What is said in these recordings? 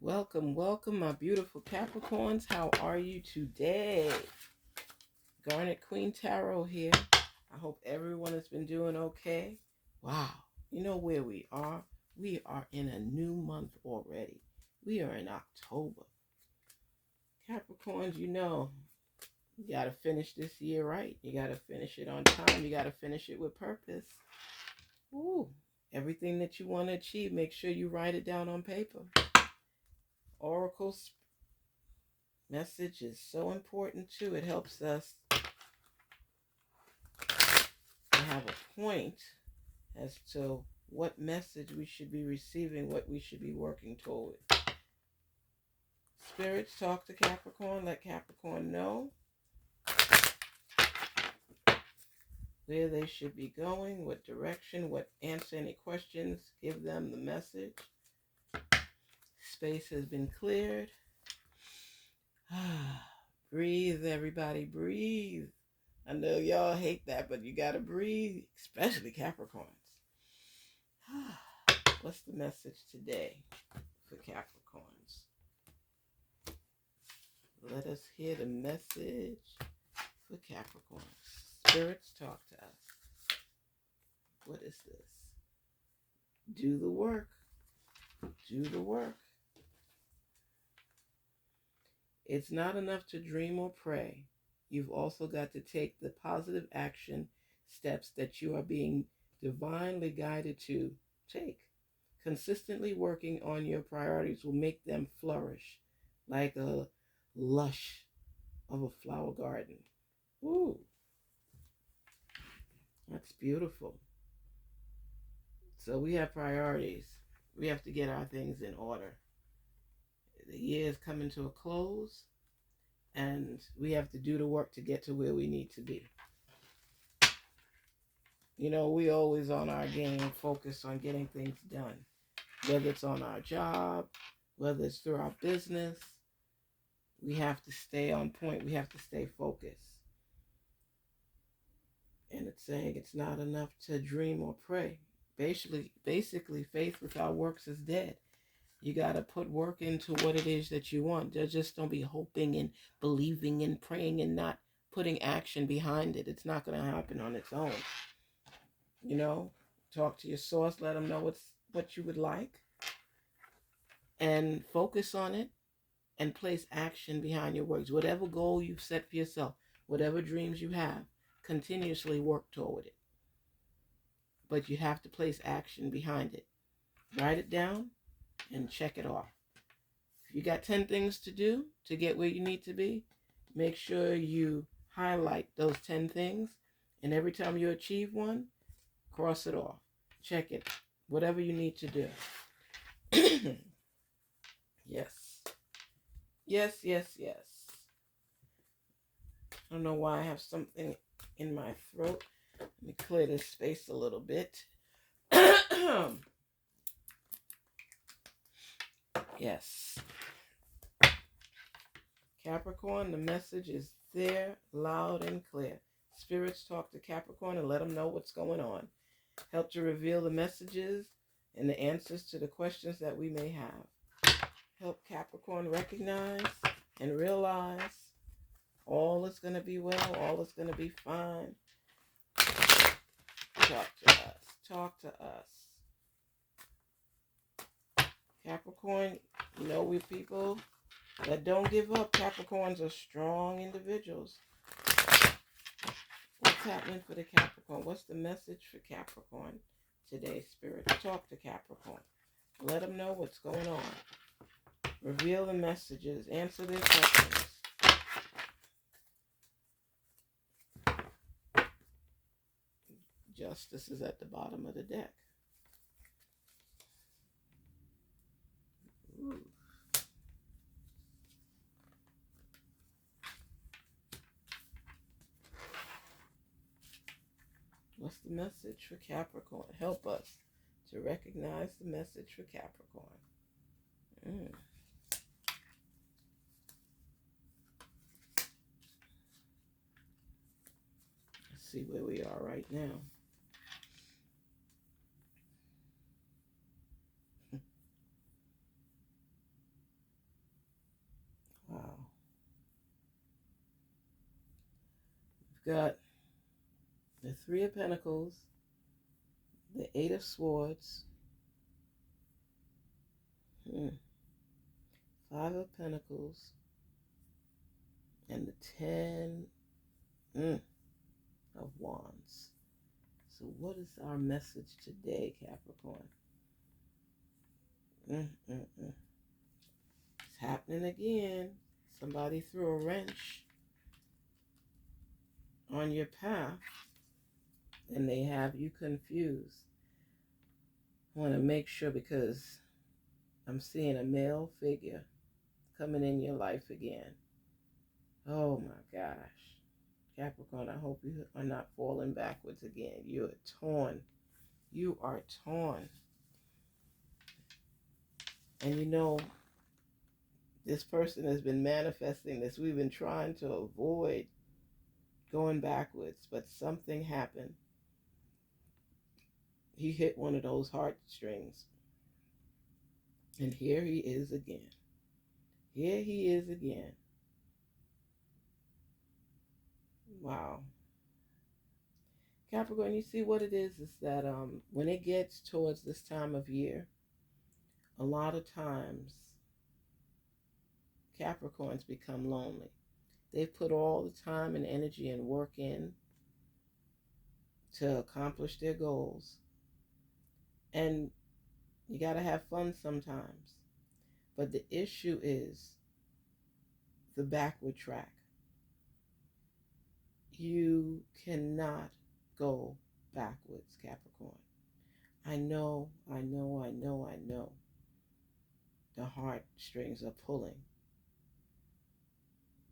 Welcome, welcome, my beautiful Capricorns. How are you today? Garnet Queen Tarot here. I hope everyone has been doing okay. Wow, you know where we are? We are in a new month already. We are in October. Capricorns, you got to finish this year right. You got to finish it on time. You got to finish it with purpose. Ooh, everything that you want to achieve, make sure you write it down on paper. Oracle message is so important too. It helps us to have a point as to what message we should be receiving, what we should be working toward. Spirits, talk to Capricorn. Let Capricorn know where they should be going, what direction, answer any questions, give them the message. Space has been cleared. Breathe, everybody, breathe. I know y'all hate that, but you gotta breathe, especially Capricorns. What's the message today for Capricorns? Let us hear the message for Capricorns. Spirits, talk to us. What is this? Do the work. Do the work. It's not enough to dream or pray. You've also got to take the positive action steps that you are being divinely guided to take. Consistently working on your priorities will make them flourish like a lush of a flower garden. Ooh, that's beautiful. So we have priorities. We have to get our things in order. The year is coming to a close, and we have to do the work to get to where we need to be. We always on our game, focus on getting things done, whether it's on our job, whether it's through our business. We have to stay on point. We have to stay focused. And it's saying it's not enough to dream or pray. Basically, faith without works is dead. You got to put work into what it is that you want. Just don't be hoping and believing and praying and not putting action behind it. It's not going to happen on its own. Talk to your source. Let them know what you would like. And focus on it and place action behind your works. Whatever goal you've set for yourself, whatever dreams you have, continuously work toward it. But you have to place action behind it. Write it down and check it off. If you got 10 things to do to get where you need to be, make sure you highlight those 10 things, and every time you achieve one, cross it off. Check it. Whatever you need to do. Yes. Yes, yes, yes. I don't know why I have something in my throat. Let me clear this space a little bit. Yes. Capricorn, the message is there, loud and clear. Spirits, talk to Capricorn and let them know what's going on. Help to reveal the messages and the answers to the questions that we may have. Help Capricorn recognize and realize all is going to be well, all is going to be fine. Talk to us. Talk to us. Capricorn, we're people that don't give up. Capricorns are strong individuals. What's happening for the Capricorn? What's the message for Capricorn today, Spirit? Talk to Capricorn. Let them know what's going on. Reveal the messages. Answer their questions. Justice is at the bottom of the deck. Ooh. What's the message for Capricorn? Help us to recognize the message for Capricorn. Let's see where we are right now. got the Three of Pentacles, the Eight of Swords, Five of Pentacles, and the Ten of Wands. So what is our message today, Capricorn? It's happening again. Somebody threw a wrench on your path and they have you confused. I want to make sure, because I'm seeing a male figure coming in your life again. Oh my gosh. Capricorn, I hope you are not falling backwards again. You are torn. You are torn. And you know, this person has been manifesting this. We've been trying to avoid going backwards, but something happened. He hit one of those heartstrings. And here he is again. Here he is again. Wow. Capricorn, you see what it is that when it gets towards this time of year, a lot of times Capricorns become lonely. They've put all the time and energy and work in to accomplish their goals. And you got to have fun sometimes. But the issue is the backward track. You cannot go backwards, Capricorn. I know. The heartstrings are pulling.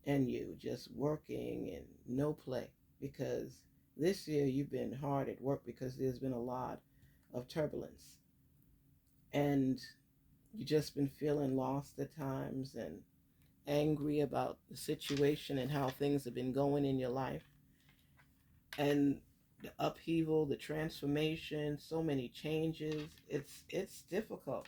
And you just working and no play. Because this year you've been hard at work because there's been a lot of turbulence. And you've just been feeling lost at times and angry about the situation and how things have been going in your life. And the upheaval, the transformation, so many changes. It's difficult.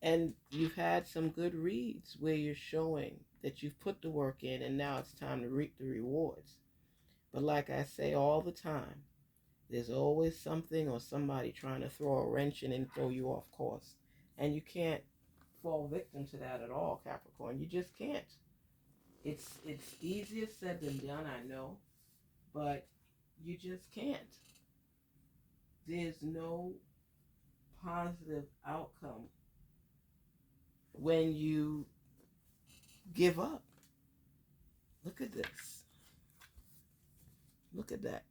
And you've had some good reads where you're showing that you've put the work in and now it's time to reap the rewards. But like I say all the time, there's always something or somebody trying to throw a wrench in and throw you off course. And you can't fall victim to that at all, Capricorn. You just can't. It's easier said than done, I know, but you just can't. There's no positive outcome when you give up. Look at this. Look at that.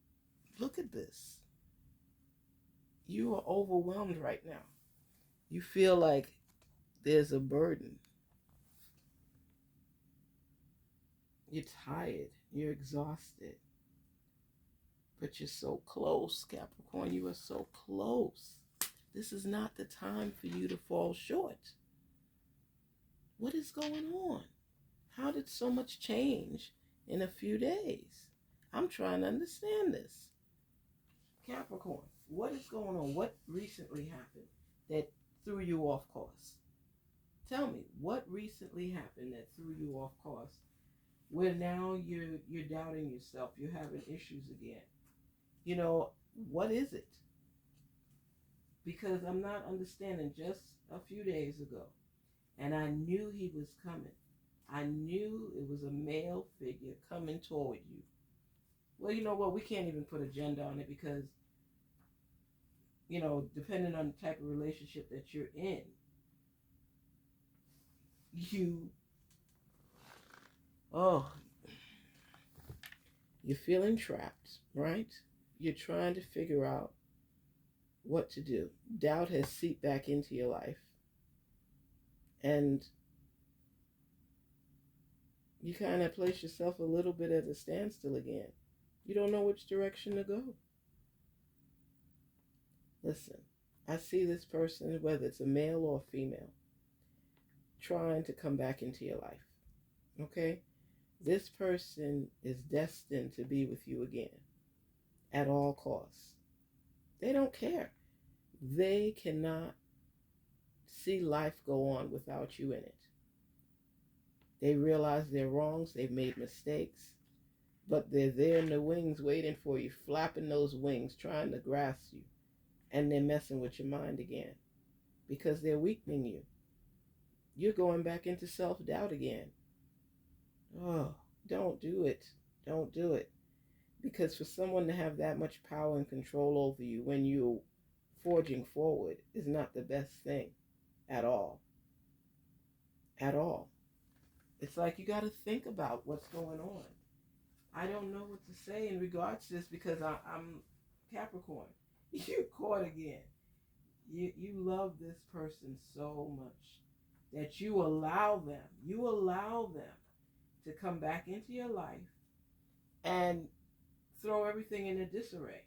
Look at this. You are overwhelmed right now. You feel like there's a burden. You're tired. You're exhausted. But you're so close, Capricorn. You are so close. This is not the time for you to fall short. What is going on? How did so much change in a few days? I'm trying to understand this. Capricorn, what is going on? What recently happened that threw you off course? Tell me, what recently happened that threw you off course? Where now you're doubting yourself, you're having issues again. You know, what is it? Because I'm not understanding. Just a few days ago, and I knew he was coming. I knew it was a male figure coming toward you. Well, you know what? We can't even put a gender on it because, you know, depending on the type of relationship that you're in, you're feeling trapped, right? You're trying to figure out what to do. Doubt has seeped back into your life. And you kind of place yourself a little bit at a standstill again. You don't know which direction to go. Listen, I see this person, whether it's a male or a female, trying to come back into your life. Okay? This person is destined to be with you again at all costs. They don't care. They cannot see life go on without you in it. They realize their wrongs. They've made mistakes. But they're there in the wings waiting for you, flapping those wings, trying to grasp you. And they're messing with your mind again because they're weakening you. You're going back into self-doubt again. Oh, don't do it. Don't do it. Because for someone to have that much power and control over you when you're forging forward is not the best thing at all. At all. It's like you got to think about what's going on. I don't know what to say in regards to this because I'm Capricorn. You're caught again. You love this person so much that you allow them to come back into your life and throw everything in a disarray.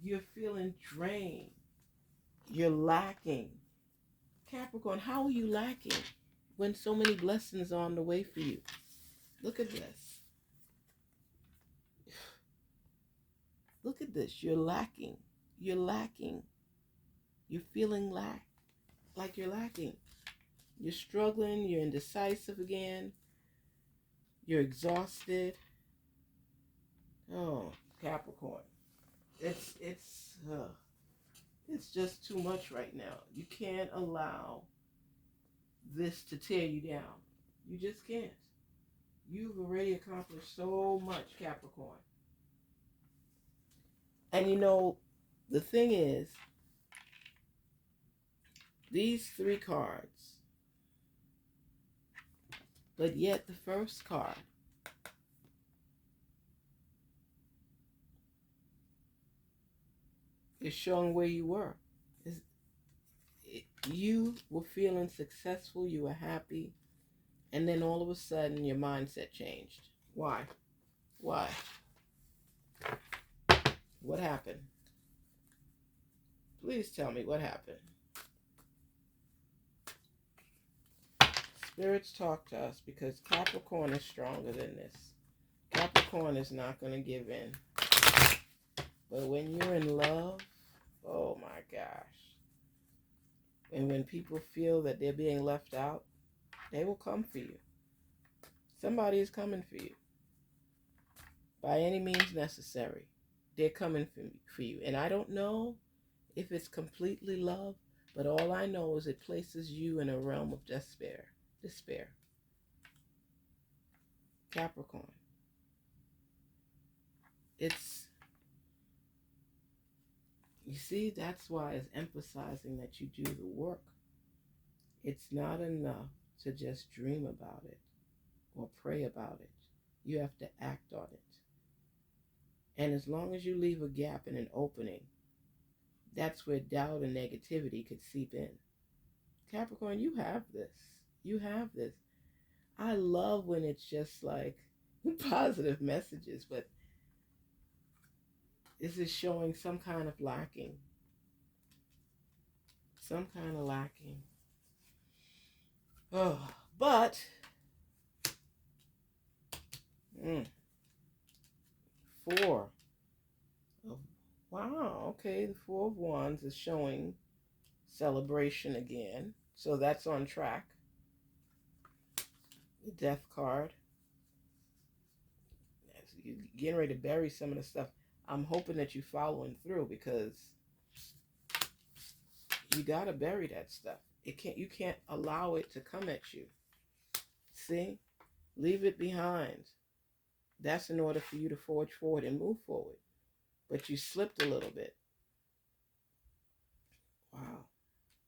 You're feeling drained. You're lacking. Capricorn, how are you lacking when so many blessings are on the way for you? Look at this. Look at this. You're lacking. You're lacking. You're feeling like you're lacking. You're struggling. You're indecisive again. You're exhausted. Oh, Capricorn. It's just too much right now. You can't allow this to tear you down. You just can't. You've already accomplished so much, Capricorn. And the thing is, these three cards, but yet the first card is showing where you were. You were feeling successful, you were happy, and then all of a sudden your mindset changed. Why? Why? What happened? Please tell me what happened. Spirits talk to us because Capricorn is stronger than this. Capricorn is not going to give in. But when you're in love, oh my gosh. And when people feel that they're being left out, they will come for you. Somebody is coming for you. By any means necessary. They're coming for you. And I don't know if it's completely love, but all I know is it places you in a realm of despair. Despair. Capricorn. You see, that's why it's emphasizing that you do the work. It's not enough to just dream about it or pray about it. You have to act on it. And as long as you leave a gap and an opening, that's where doubt and negativity could seep in. Capricorn, you have this. You have this. I love when it's just like positive messages, but this is showing some kind of lacking. Some kind of lacking. Oh, but 4 of, wow, okay, the 4 of Wands is showing celebration again. So that's on track. The Death card. You're getting ready to bury some of the stuff. I'm hoping that you're following through because you got to bury that stuff. You can't allow it to come at you. See? Leave it behind. That's in order for you to forge forward and move forward. But you slipped a little bit. Wow.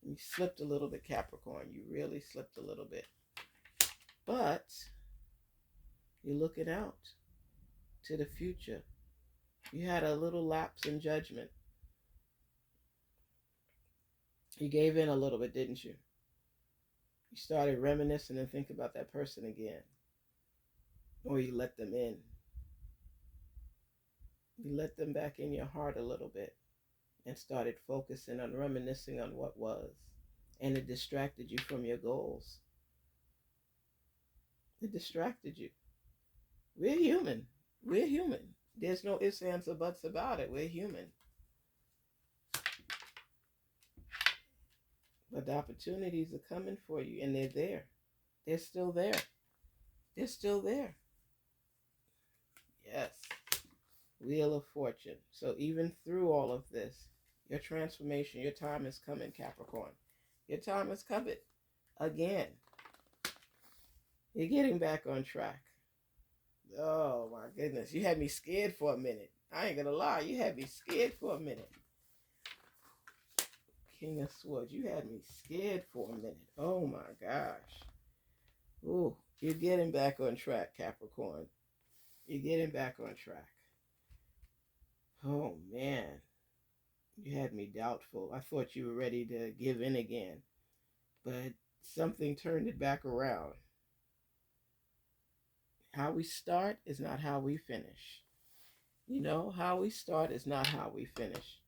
You slipped a little bit, Capricorn. You really slipped a little bit. But you're looking out to the future. You had a little lapse in judgment. You gave in a little bit, didn't you? You started reminiscing and think about that person again. Or you let them in. You let them back in your heart a little bit and started focusing on reminiscing on what was. And it distracted you from your goals. It distracted you. We're human. We're human. There's no ifs, ands, or buts about it. We're human. But the opportunities are coming for you, and they're there. They're still there. They're still there. Yes. Wheel of Fortune. So even through all of this, your transformation, your time is coming, Capricorn. Your time is coming. Again, you're getting back on track. Oh my goodness. You had me scared for a minute. I ain't gonna lie, you had me scared for a minute. King of Swords, you had me scared for a minute. Oh my gosh. Ooh, you're getting back on track, Capricorn. You're getting back on track. Oh man. You had me doubtful. I thought you were ready to give in again, but something turned it back around. How we start is not how we finish. You know, how we start is not how we finish.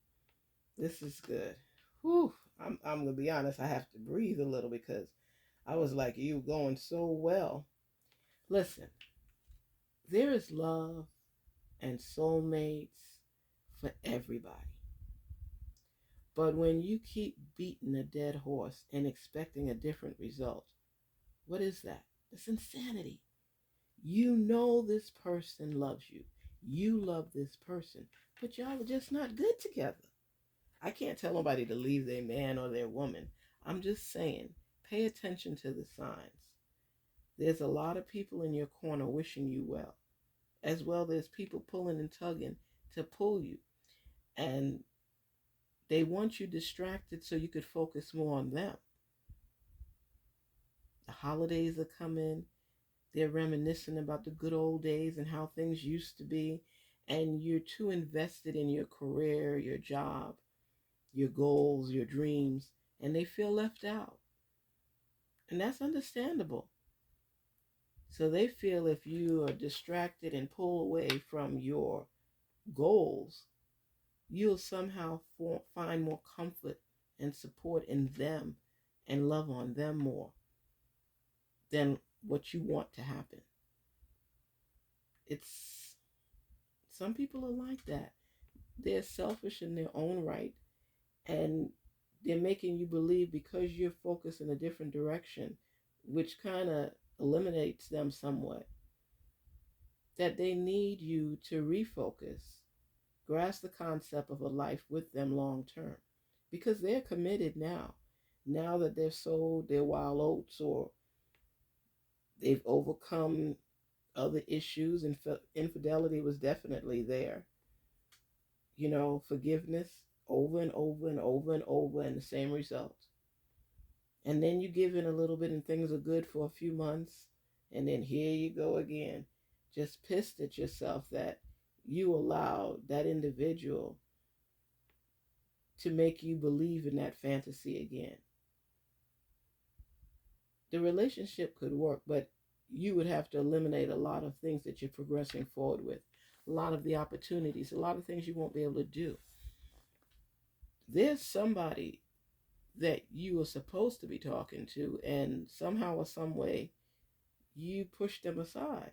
This is good. Whew. I'm gonna be honest, I have to breathe a little because I was like, you going so well. Listen, there is love and soulmates for everybody. But when you keep beating a dead horse and expecting a different result, what is that? It's insanity. You know this person loves you. You love this person, but y'all are just not good together. I can't tell nobody to leave their man or their woman. I'm just saying, pay attention to the signs. There's a lot of people in your corner wishing you well. As well, there's people pulling and tugging to pull you. And they want you distracted so you could focus more on them. The holidays are coming. They're reminiscing about the good old days and how things used to be. And you're too invested in your career, your job, your goals, your dreams, and they feel left out. And that's understandable. So they feel if you are distracted and pull away from your goals, you'll somehow find more comfort and support in them and love on them more than what you want to happen. It's some people are like that. They're selfish in their own right, and they're making you believe because you're focused in a different direction, which kind of eliminates them somewhat, that they need you to refocus, grasp the concept of a life with them long term, because they're committed now. Now that they've sold their wild oats or they've overcome other issues, and infidelity was definitely there. You know, forgiveness over and over and over and over, and the same result. And then you give in a little bit and things are good for a few months, and then here you go again, just pissed at yourself that you allowed that individual to make you believe in that fantasy again. The relationship could work, but you would have to eliminate a lot of things that you're progressing forward with, a lot of the opportunities, a lot of things you won't be able to do. There's somebody that you were supposed to be talking to, and somehow or some way you pushed them aside.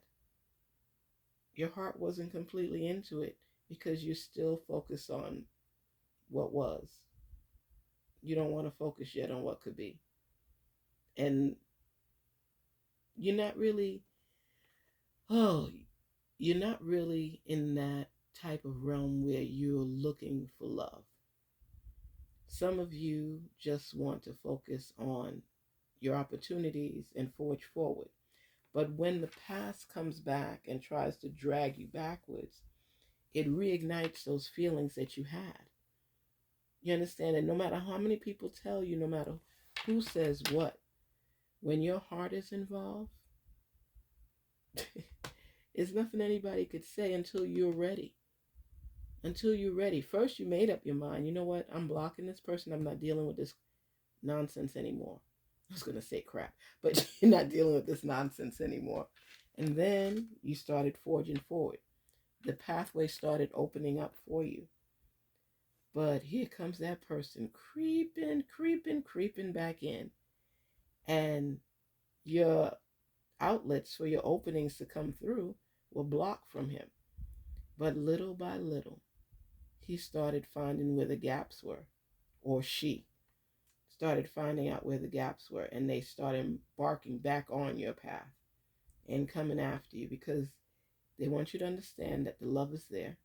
Your heart wasn't completely into it because you're still focused on what was. You don't want to focus yet on what could be. And you're not really, oh, you're not really in that type of realm where you're looking for love. Some of you just want to focus on your opportunities and forge forward. But when the past comes back and tries to drag you backwards, it reignites those feelings that you had. You understand? And no matter how many people tell you, no matter who says what, when your heart is involved, it's nothing anybody could say until you're ready. Until you're ready. First, you made up your mind. You know what? I'm blocking this person. I'm not dealing with this nonsense anymore. I was going to say crap, but you're not dealing with this nonsense anymore. And then you started forging forward. The pathway started opening up for you. But here comes that person creeping back in. And your outlets for your openings to come through were blocked from him. But little by little, he started finding where the gaps were, or she started finding out where the gaps were, and they started embarking back on your path. and coming after you, because they want you to understand that the love is there,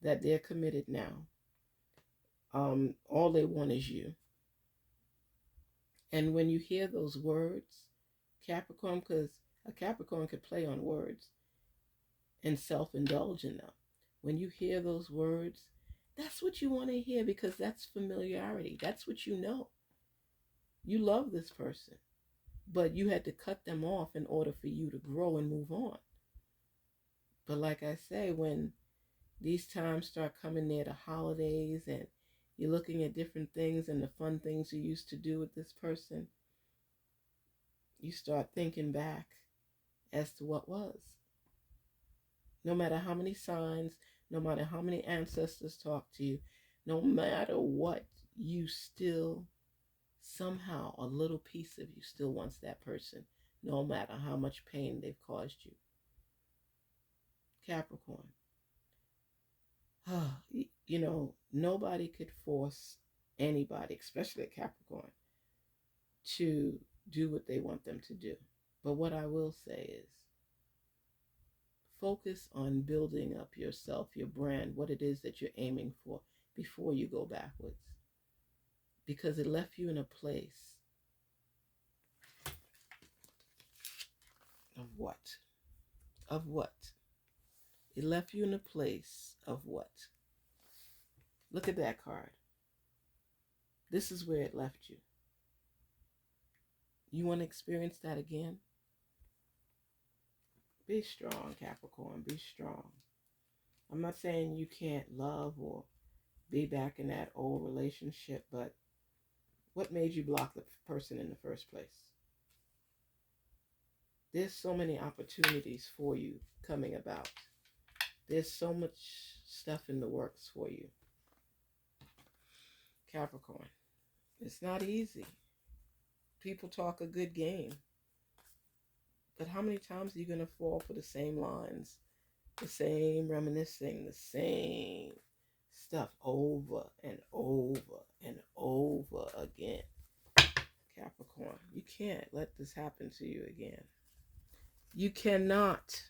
that they're committed now. All they want is you. And when you hear those words, Capricorn, because a Capricorn could play on words and self-indulge in them. When you hear those words, that's what you want to hear, because that's familiarity. That's what you know. You love this person, but you had to cut them off in order for you to grow and move on. But like I say, when these times start coming near the holidays and you're looking at different things and the fun things you used to do with this person, you start thinking back as to what was. No matter how many signs, no matter how many ancestors talk to you, no matter what, you still, somehow, a little piece of you still wants that person, no matter how much pain they've caused you. Capricorn. You know, nobody could force anybody, especially a Capricorn, to do what they want them to do. But what I will say is, focus on building up yourself, your brand, what it is that you're aiming for before you go backwards. Because it left you in a place of what? Of what? It left you in a place of what? Look at that card. This is where it left you. You want to experience that again? Be strong, Capricorn. Be strong. I'm not saying you can't love or be back in that old relationship, but what made you block the person in the first place? There's so many opportunities for you coming about. There's so much stuff in the works for you. Capricorn, it's not easy. People talk a good game. But how many times are you going to fall for the same lines, the same reminiscing, the same stuff over and over and over again? Capricorn, you can't let this happen to you again. You cannot.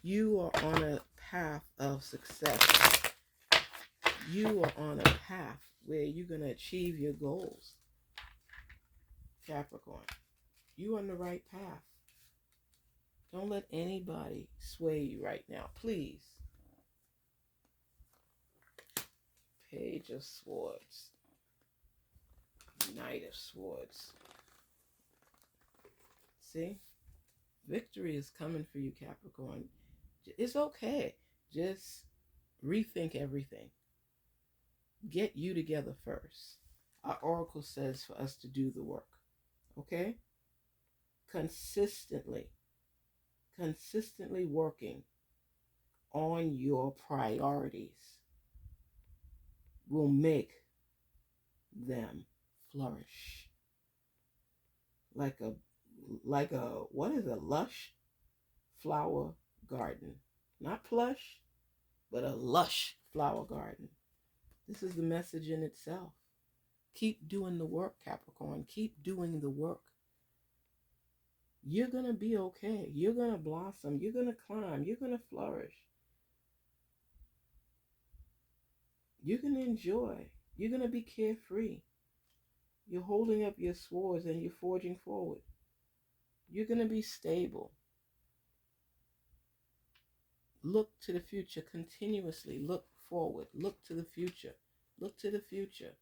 You are on a path of success. You are on a path where you're going to achieve your goals. Capricorn, you're on the right path. Don't let anybody sway you right now, please. Page of Swords. Knight of Swords. See? Victory is coming for you, Capricorn. It's okay. Just rethink everything. Get you together first. Our oracle says for us to do the work. Okay? Consistently working on your priorities will make them flourish. Like a what is a lush flower garden? Not plush, but a lush flower garden. This is the message in itself. Keep doing the work, Capricorn. Keep doing the work. You're going to be okay. You're going to blossom. You're going to climb. You're going to flourish. You're going to enjoy. You're going to be carefree. You're holding up your swords and you're forging forward. You're going to be stable. Look to the future continuously. Look forward. Look to the future. Look to the future.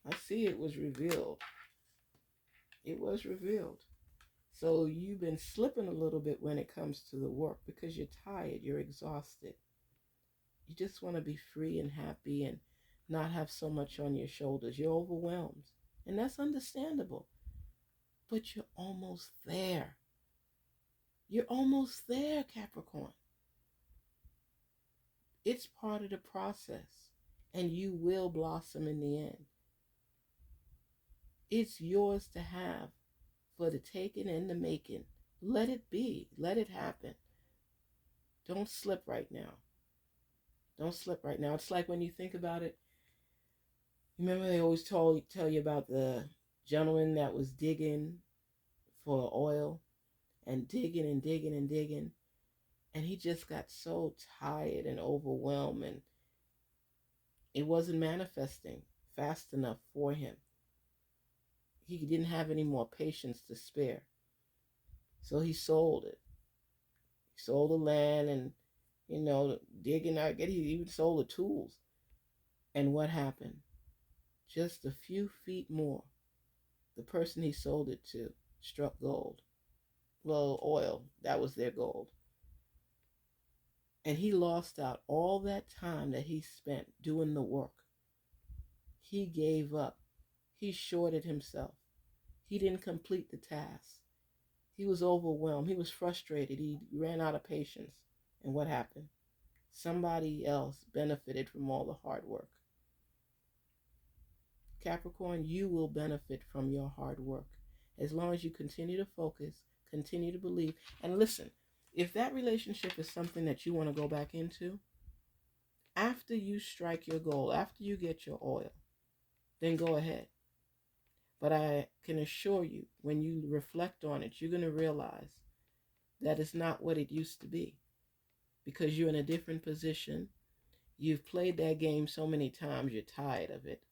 I see it was revealed. It was revealed. So you've been slipping a little bit when it comes to the work because you're tired, you're exhausted. You just want to be free and happy and not have so much on your shoulders. You're overwhelmed. And that's understandable. But you're almost there. You're almost there, Capricorn. It's part of the process. And you will blossom in the end. It's yours to have for the taking and the making. Let it be. Let it happen. Don't slip right now. Don't slip right now. It's like when you think about it. Remember they always tell you about the gentleman that was digging for oil and digging and digging and digging. And he just got so tired and overwhelmed, and it wasn't manifesting fast enough for him. He didn't have any more patience to spare. So he sold it. He sold the land and, digging out. He even sold the tools. And what happened? Just a few feet more, the person he sold it to struck gold. Well, oil. That was their gold. And he lost out all that time that he spent doing the work. He gave up. He shorted himself. He didn't complete the task. He was overwhelmed. He was frustrated. He ran out of patience. And what happened? Somebody else benefited from all the hard work. Capricorn, you will benefit from your hard work as long as you continue to focus, continue to believe. And listen, if that relationship is something that you want to go back into, after you strike your goal, after you get your oil, then go ahead. But I can assure you, when you reflect on it, you're going to realize that it's not what it used to be, because you're in a different position. You've played that game so many times, you're tired of it.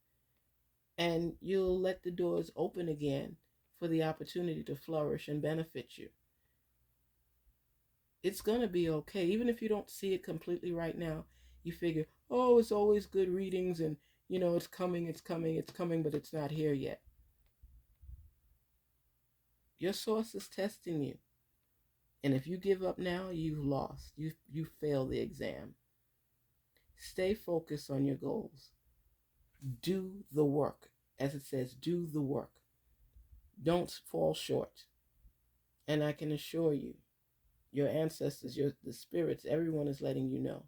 And you'll let the doors open again for the opportunity to flourish and benefit you. It's going to be okay. Even if you don't see it completely right now, you figure, oh, it's always good readings and, it's coming, but it's not here yet. Your source is testing you. And if you give up now, you've lost. You failed the exam. Stay focused on your goals. Do the work. As it says, do the work. Don't fall short. And I can assure you, your ancestors, the spirits, everyone is letting you know,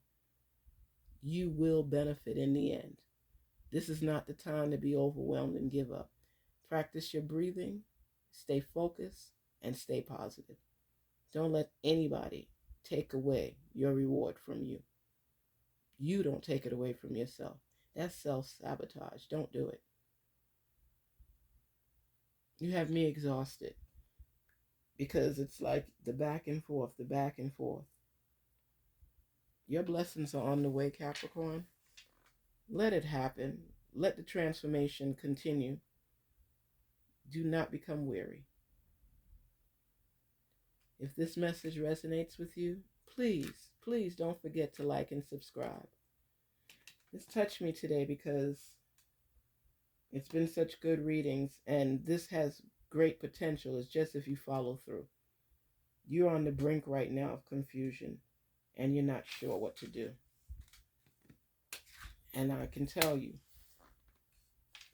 you will benefit in the end. This is not the time to be overwhelmed and give up. Practice your breathing, stay focused, and stay positive. Don't let anybody take away your reward from you. You don't take it away from yourself. That's self-sabotage. Don't do it. You have me exhausted because it's like the back and forth. Your blessings are on the way, Capricorn. Let it happen. Let the transformation continue. Do not become weary. If this message resonates with you, please don't forget to like and subscribe. This touched me today because it's been such good readings, and this has great potential. It's just if you follow through. You're on the brink right now of confusion, and you're not sure what to do. And I can tell you,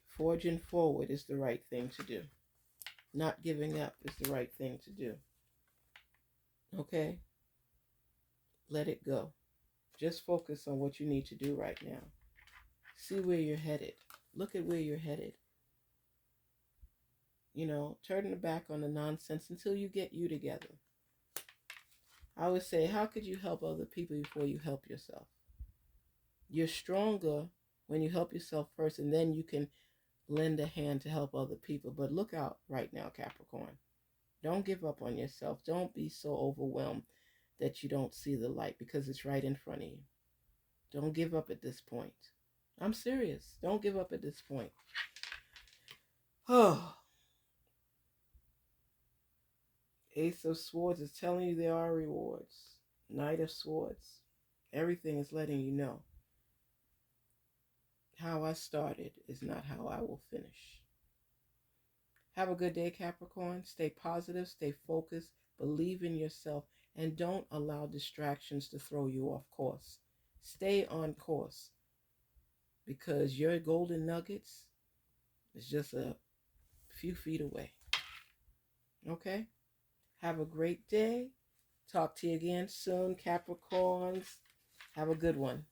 forging forward is the right thing to do. Not giving up is the right thing to do. Okay? Let it go. Just focus on what you need to do right now. See where you're headed. Look at where you're headed. Turn the back on the nonsense until you get you together. I would say, how could you help other people before you help yourself? You're stronger when you help yourself first, and then you can lend a hand to help other people. But look out right now, Capricorn. Don't give up on yourself. Don't be so overwhelmed that you don't see the light, because it's right in front of you. Don't give up at this point. I'm serious. Don't give up at this point. Oh. Ace of Swords is telling you there are rewards. Knight of Swords. Everything is letting you know. How I started is not how I will finish. Have a good day, Capricorn. Stay positive, stay focused, believe in yourself, and don't allow distractions to throw you off course. Stay on course, because your golden nuggets is just a few feet away. Okay? Have a great day. Talk to you again soon, Capricorns. Have a good one.